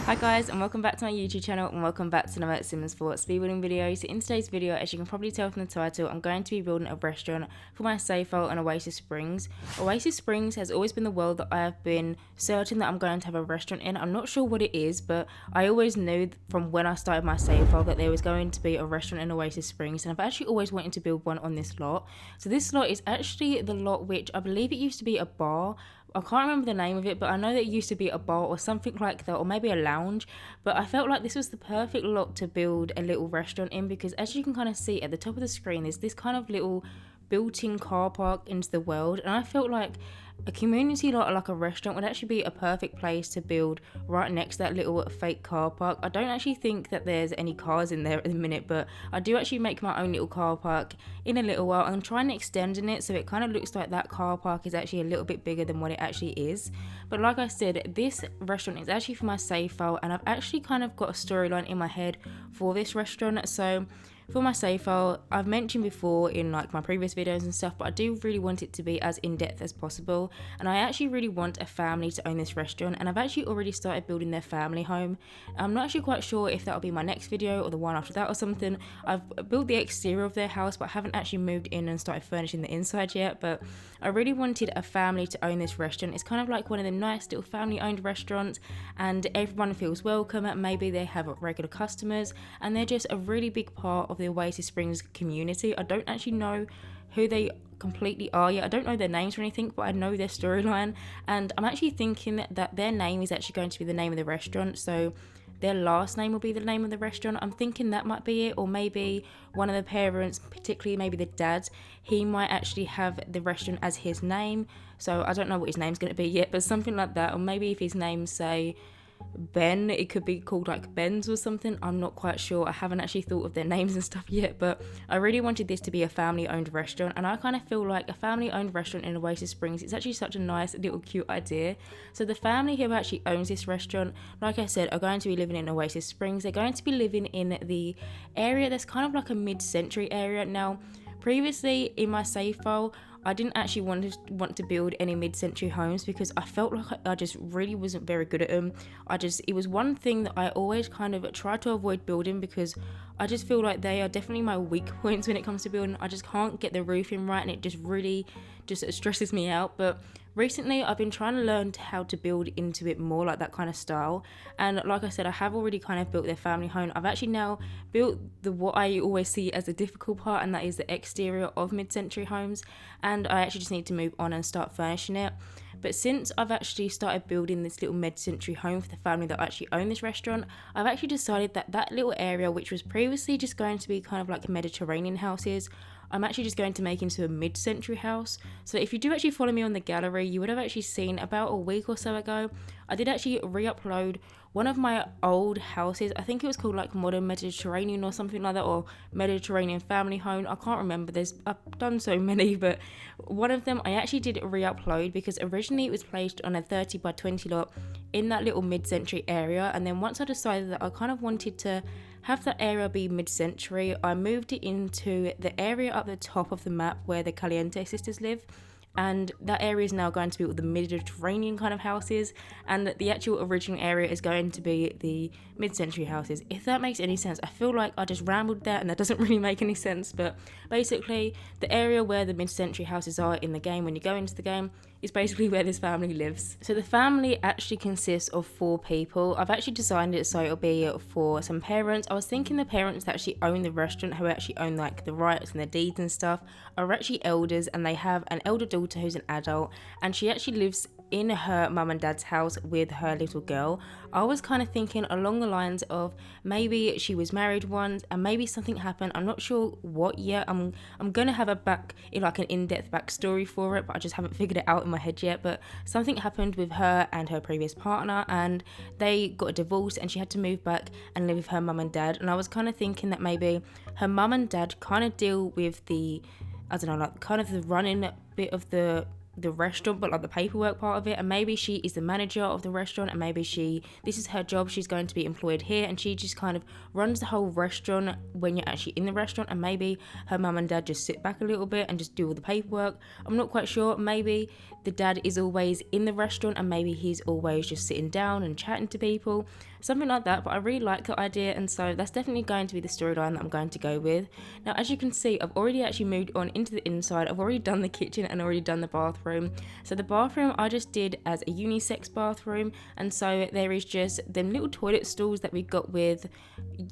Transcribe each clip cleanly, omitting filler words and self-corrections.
Hi guys, and welcome back to my YouTube channel, and welcome back to another Sims 4 speedbuilding video. So in today's video, as you can probably tell from the title, I'm going to be building a restaurant for my save file on Oasis Springs. Oasis Springs has always been the world that I have been certain that I'm going to have a restaurant in. I'm not sure what it is, but I always knew from when I started my save file that there was going to be a restaurant in Oasis Springs, and I've actually always wanted to build one on this lot. So this lot is actually the lot which I believe it used to be a bar. I can't remember the name of it, but I know that it used to be a bar or something like that, or maybe a lounge. But I felt like this was the perfect lot to build a little restaurant in, because as you can kind of see at the top of the screen, there's this kind of little built-in car park into the world, and I felt like a community lot like a restaurant would actually be a perfect place to build right next to that little fake car park. I don't actually think that there's any cars in there at the minute, but I do actually make my own little car park in a little while. I'm trying to extend it so it kind of looks like that car park is actually a little bit bigger than what it actually is. But like I said, this restaurant is actually for my save file, and I've actually kind of got a storyline in my head for this restaurant. So for my save file, I've mentioned before in like my previous videos and stuff, but I do really want it to be as in-depth as possible, and I actually really want a family to own this restaurant, and I've actually already started building their family home. I'm not actually quite sure if that'll be my next video or the one after that or something. I've built the exterior of their house, but I haven't actually moved in and started furnishing the inside yet. But I really wanted a family to own this restaurant. It's kind of like one of the nice little family owned restaurants, and everyone feels welcome. Maybe they have regular customers, and they're just a really big part of the Oasis Springs community. I don't actually know who they completely are yet. I don't know their names or anything, but I know their storyline, and I'm actually thinking that their name is actually going to be the name of the restaurant. So their last name will be the name of the restaurant. I'm thinking that might be it, or maybe one of the parents, particularly maybe the dad, he might actually have the restaurant as his name. So I don't know what his name's going to be yet, but something like that. Or maybe if his name, say Ben, it could be called like Ben's or something. I'm not quite sure. I haven't actually thought of their names and stuff yet, but I really wanted this to be a family owned restaurant, and I kind of feel like a family owned restaurant in Oasis Springs, it's actually such a nice little cute idea. So the family who actually owns this restaurant, like I said, are going to be living in Oasis Springs. They're going to be living in the area that's kind of like a mid-century area. Now previously in my save file, I didn't actually want to build any mid-century homes, because I felt like I just really wasn't very good at them. It was one thing that I always kind of try to avoid building, because I just feel like they are definitely my weak points when it comes to building. I just can't get the roofing right, and it just really stresses me out. But recently I've been trying to learn how to build into it more like that kind of style, and like I said, I have already kind of built their family home. I've actually now built what I always see as the difficult part, and that is the exterior of mid-century homes, and I actually just need to move on and start furnishing it. But since I've actually started building this little mid-century home for the family that actually own this restaurant, I've actually decided that that little area, which was previously just going to be kind of like Mediterranean houses, I'm actually just going to make into a mid-century house. So if you do actually follow me on the gallery, you would have actually seen about a week or so ago, I did actually re-upload one of my old houses. I think it was called like Modern Mediterranean or something like that, or Mediterranean Family Home. I can't remember. I've done so many, but one of them I actually did re-upload, because originally it was placed on a 30 by 20 lot in that little mid-century area, and then once I decided that I kind of wanted to have that area be mid-century, I moved it into the area up the top of the map where the Caliente sisters live, and that area is now going to be all the Mediterranean kind of houses, and the actual original area is going to be the mid-century houses, if that makes any sense. I feel like I just rambled there and that doesn't really make any sense, but basically the area where the mid-century houses are in the game, when you go into the game, is basically where this family lives. So the family actually consists of 4 people. I've actually designed it so it'll be for some parents. I was thinking the parents that actually own the restaurant, who actually own like the rights and the deeds and stuff, are actually elders, and they have an elder daughter who's an adult, and she actually lives in her mum and dad's house with her little girl. I was kind of thinking along the lines of maybe she was married once and maybe something happened. I'm not sure what yet. I'm gonna have an in-depth backstory for it, but I just haven't figured it out in my head yet. But something happened with her and her previous partner, and they got a divorce, and she had to move back and live with her mum and dad. And I was kind of thinking that maybe her mum and dad kind of deal with the, I don't know, like kind of the running bit of the the restaurant, but like the paperwork part of it. And maybe she is the manager of the restaurant, and maybe this is her job, she's going to be employed here, and she just kind of runs the whole restaurant when you're actually in the restaurant, and maybe her mum and dad just sit back a little bit and just do all the paperwork. I'm not quite sure. Maybe the dad is always in the restaurant and maybe he's always just sitting down and chatting to people, something like that. But I really like the idea, and so that's definitely going to be the storyline that I'm going to go with. Now, as you can see, I've already actually moved on into the inside. I've already done the kitchen and already done the bathroom. So the bathroom I just did as a unisex bathroom, and so there is just them little toilet stalls that we got with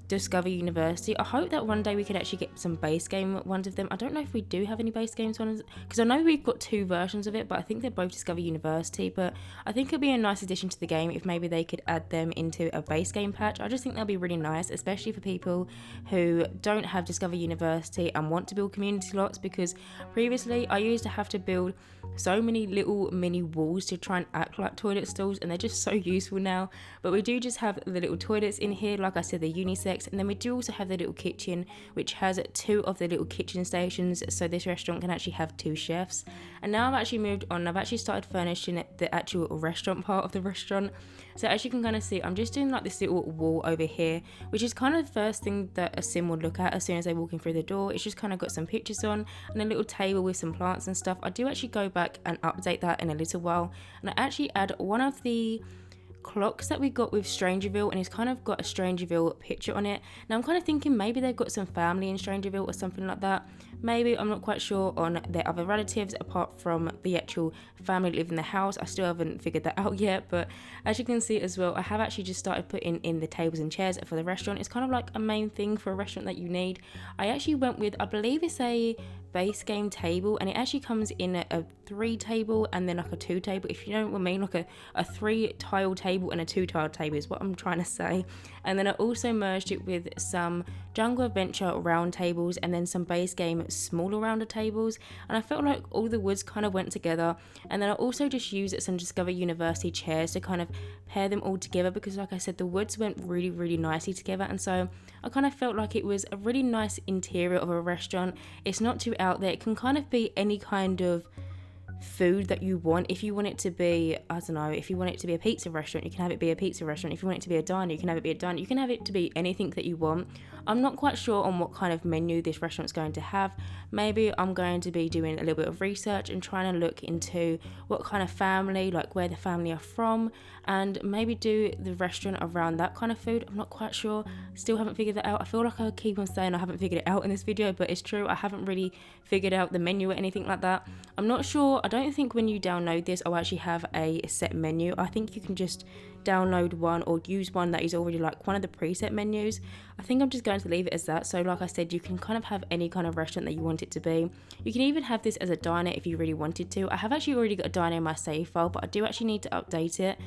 Discover University. I hope that one day we could actually get some base game ones of them. I don't know if we do have any base games ones, because I know we've got 2 versions of it, but I think they're both Discover University. But I think it'd be a nice addition to the game if maybe they could add them into a base game patch. I just think that'll be really nice, especially for people who don't have Discover University and want to build community lots, because previously I used to have to build so many little mini walls to try and act like toilet stalls, and they're just so useful now. But we do just have the little toilets in here, like I said, the unisex, and then we do also have the little kitchen, which has 2 of the little kitchen stations, so this restaurant can actually have 2 chefs. And now I've actually moved on, I've actually started furnishing the actual restaurant part of the restaurant. So as you can kind of see, I'm just doing like this little wall over here, which is kind of the first thing that a sim would look at as soon as they're walking through the door. It's just kind of got some pictures on and a little table with some plants and stuff. I do actually go back and update that in a little while, and I actually add one of the clocks that we got with Strangerville, and it's kind of got a Strangerville picture on it. Now I'm kind of thinking maybe they've got some family in Strangerville or something like that. Maybe, I'm not quite sure on their other relatives apart from the actual family that live in the house. I still haven't figured that out yet, but as you can see as well, I have actually just started putting in the tables and chairs for the restaurant. It's kind of like a main thing for a restaurant that you need. I actually went with, I believe it's a base game table, and it actually comes in a 3 table and then like a 2 table, if you know what I mean, like a 3 tile table and a 2 tile table is what I'm trying to say. And then I also merged it with some Jungle Adventure round tables and then some base game smaller rounder tables, and I felt like all the woods kind of went together. And then I also just used some Discover University chairs to kind of pair them all together, because like I said, the woods went really nicely together, and so I kind of felt like it was a really nice interior of a restaurant. It's not too out there, it can kind of be any kind of food that you want. If you want it to be, I don't know, if you want it to be a pizza restaurant, you can have it be a pizza restaurant. If you want it to be a diner, you can have it be a diner. You can have it to be anything that you want. I'm not quite sure on what kind of menu this restaurant's going to have. Maybe I'm going to be doing a little bit of research and trying to look into what kind of family, like where the family are from, and maybe do the restaurant around that kind of food. I'm not quite sure, still haven't figured that out. I feel like I keep on saying I haven't figured it out in this video, but it's true, I haven't really figured out the menu or anything like that. I'm not sure, I don't think when you download this I'll actually have a set menu. I think you can just download one or use one that is already like one of the preset menus. I think I'm just going to leave it as that. So like I said, you can kind of have any kind of restaurant that you want it to be. You can even have this as a diner if you really wanted to. I have actually already got a diner in my save file, but I do actually need to update it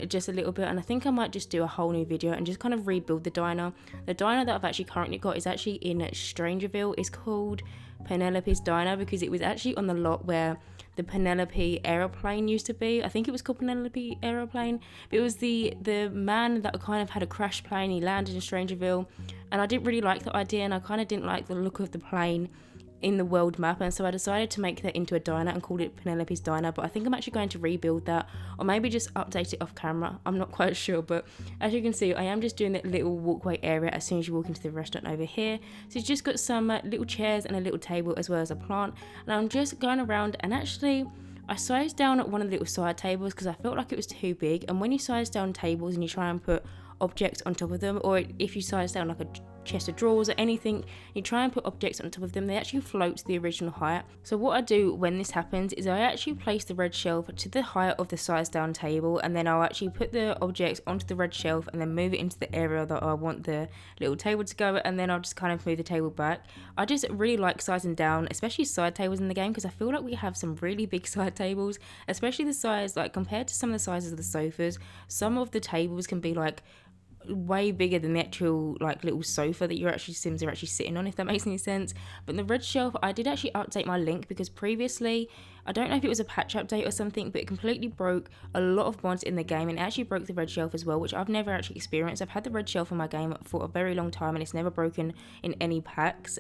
just a little bit, and I think I might just do a whole new video and just kind of rebuild the diner. The diner that I've actually currently got is actually in Strangerville. It's called Penelope's Diner because it was actually on the lot where the Penelope aeroplane used to be. I think it was called Penelope aeroplane, but it was the man that kind of had a crash plane. He landed in Strangerville, and I didn't really like the idea, and I kind of didn't like the look of the plane in the world map, and so I decided to make that into a diner and called it Penelope's Diner. But I think I'm actually going to rebuild that, or maybe just update it off camera. I'm not quite sure, but as you can see, I am just doing that little walkway area as soon as you walk into the restaurant over here. So it's just got some little chairs and a little table as well as a plant, and I'm just going around, and actually I sized down at one of the little side tables because I felt like it was too big. And when you size down tables and you try and put objects on top of them, or if you size down like a chest of drawers or anything, you try and put objects on top of them, they actually float to the original height. So what I do when this happens is I actually place the red shelf to the height of the size down table, and then I'll actually put the objects onto the red shelf and then move it into the area that I want the little table to go, and then I'll just kind of move the table back. I just really like sizing down, especially side tables in the game, because I feel like we have some really big side tables, especially the size, like compared to some of the sizes of the sofas, some of the tables can be like way bigger than the actual like little sofa that your actually Sims are actually sitting on, if that makes any sense. But the red shelf, I did actually update my link because previously I don't know if it was a patch update or something, but it completely broke a lot of mods in the game, and it actually broke the red shelf as well, which I've never actually experienced. I've had the red shelf in my game for a very long time, and it's never broken in any packs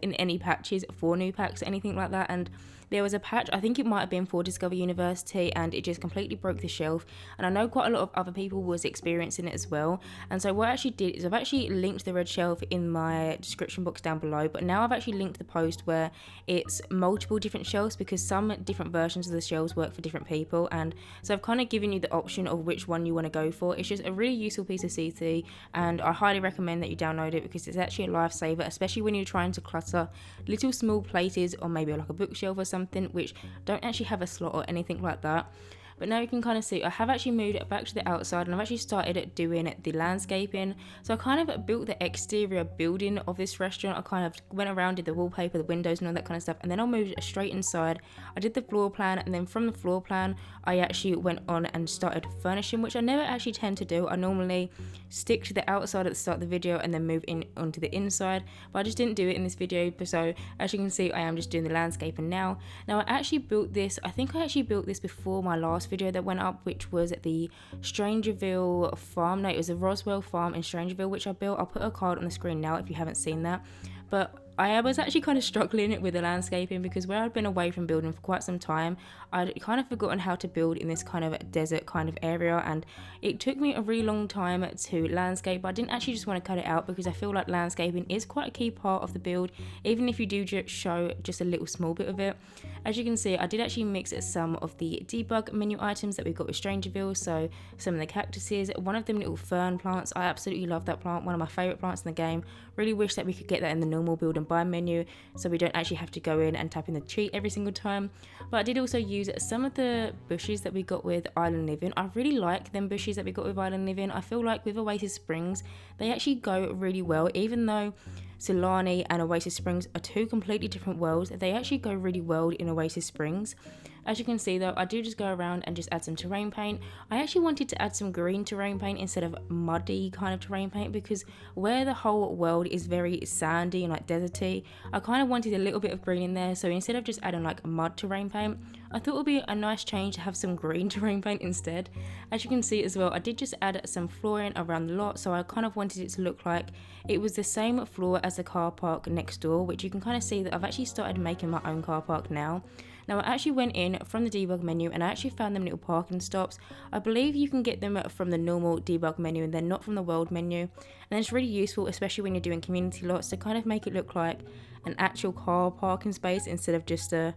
in any patches for new packs or anything like that. And there was a patch, I think it might have been for Discover University, and it just completely broke the shelf, and I know quite a lot of other people was experiencing it as well. And so what I actually did is I've actually linked the red shelf in my description box down below, but now I've actually linked the post where it's multiple different shelves, because some different versions of the shelves work for different people, and so I've kind of given you the option of which one you want to go for. It's just a really useful piece of CT, and I highly recommend that you download it, because it's actually a lifesaver, especially when you're trying to clutter little small places or maybe like a bookshelf or something which don't actually have a slot or anything like that. But now you can kind of see I have actually moved it back to the outside, and I've actually started doing the landscaping. So I kind of built the exterior building of this restaurant. I kind of went around, did the wallpaper, the windows and all that kind of stuff, and then I moved it straight inside. I did the floor plan, and then from the floor plan I actually went on and started furnishing, which I never actually tend to do. I normally stick to the outside at the start of the video and then move in onto the inside, but I just didn't do it in this video. So as you can see, I am just doing the landscaping now. Now I actually built this, I think I actually built this before my last video that went up, which was at the Strangerville farm. No, it was a Roswell farm in Strangerville, which I built. I'll put a card on the screen now if you haven't seen that. But I was actually kind of struggling with the landscaping, because where I'd been away from building for quite some time, I'd kind of forgotten how to build in this kind of desert kind of area, and it took me a really long time to landscape. But I didn't actually just want to cut it out, because I feel like landscaping is quite a key part of the build, even if you do just show just a little small bit of it. As you can see, I did actually mix some of the debug menu items that we got with Strangerville. So some of the cactuses, one of them little fern plants. I absolutely love that plant, one of my favorite plants in the game. Really wish that we could get that in the normal build and buy menu, so we don't actually have to go in and tap in the cheat every single time. But I did also use some of the bushes that we got with Island Living. I really like them bushes that we got with Island Living. I feel like with Oasis Springs they actually go really well, even though Solani and Oasis Springs are two completely different worlds. They actually go really well in Oasis Springs. As you can see though, I do just go around and just add some terrain paint. I actually wanted to add some green terrain paint instead of muddy kind of terrain paint, because where the whole world is very sandy and like deserty, I kind of wanted a little bit of green in there. So instead of just adding like mud terrain paint, I thought it would be a nice change to have some green terrain paint instead. As you can see as well, I did just add some flooring around the lot, so I kind of wanted it to look like it was the same floor as the car park next door, which you can kind of see that I've actually started making my own car park now. Now I actually went in from the debug menu and I actually found them little parking stops. I believe you can get them from the normal debug menu and then not from the world menu, and it's really useful, especially when you're doing community lots, to kind of make it look like an actual car parking space instead of just a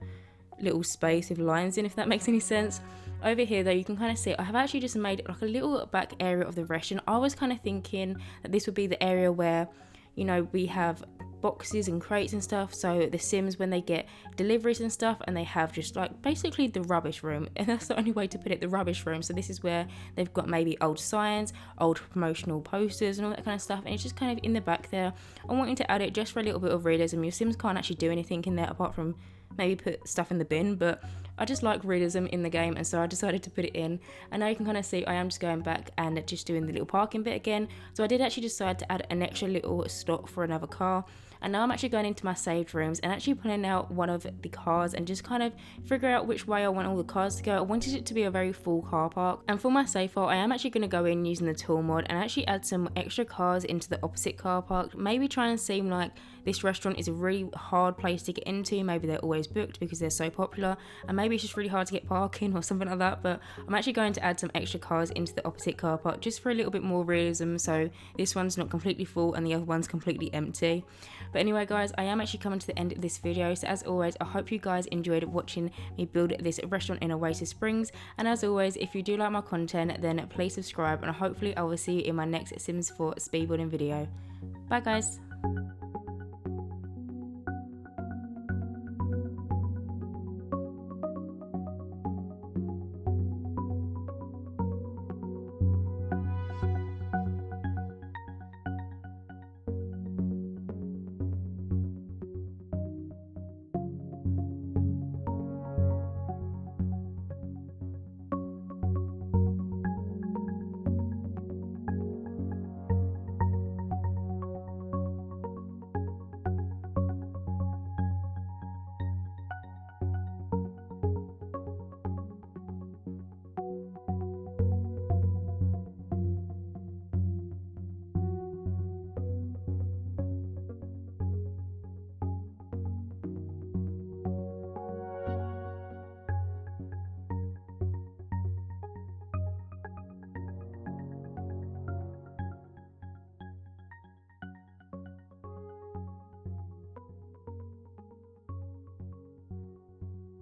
little space with lines in, if that makes any sense. Over here though, you can kind of see I have actually just made like a little back area of the restaurant. I was kind of thinking that this would be the area where, you know, we have boxes and crates and stuff, so the Sims, when they get deliveries and stuff, and they have just like basically the rubbish room, and that's the only way to put it, the rubbish room. So this is where they've got maybe old signs, old promotional posters and all that kind of stuff, and it's just kind of in the back there. I'm wanting to add it just for a little bit of realism. Your Sims can't actually do anything in there apart from maybe put stuff in the bin, but I just like realism in the game, and so I decided to put it in. And now you can kind of see I am just going back and just doing the little parking bit again. So I did actually decide to add an extra little slot for another car, and now I'm actually going into my saved rooms and actually pulling out one of the cars and just kind of figure out which way I want all the cars to go. I wanted it to be a very full car park, and for my save file I am actually going to go in using the tool mod and actually add some extra cars into the opposite car park. Maybe try and seem like this restaurant is a really hard place to get into. Maybe they're always booked because they're so popular, and maybe it's just really hard to get parking or something like that. But I'm actually going to add some extra cars into the opposite car park just for a little bit more realism, so this one's not completely full and the other one's completely empty. But anyway guys, I am actually coming to the end of this video, so as always I hope you guys enjoyed watching me build this restaurant in Oasis Springs, and as always if you do like my content then please subscribe, and hopefully I will see you in my next Sims 4 speedbuilding video. Bye guys.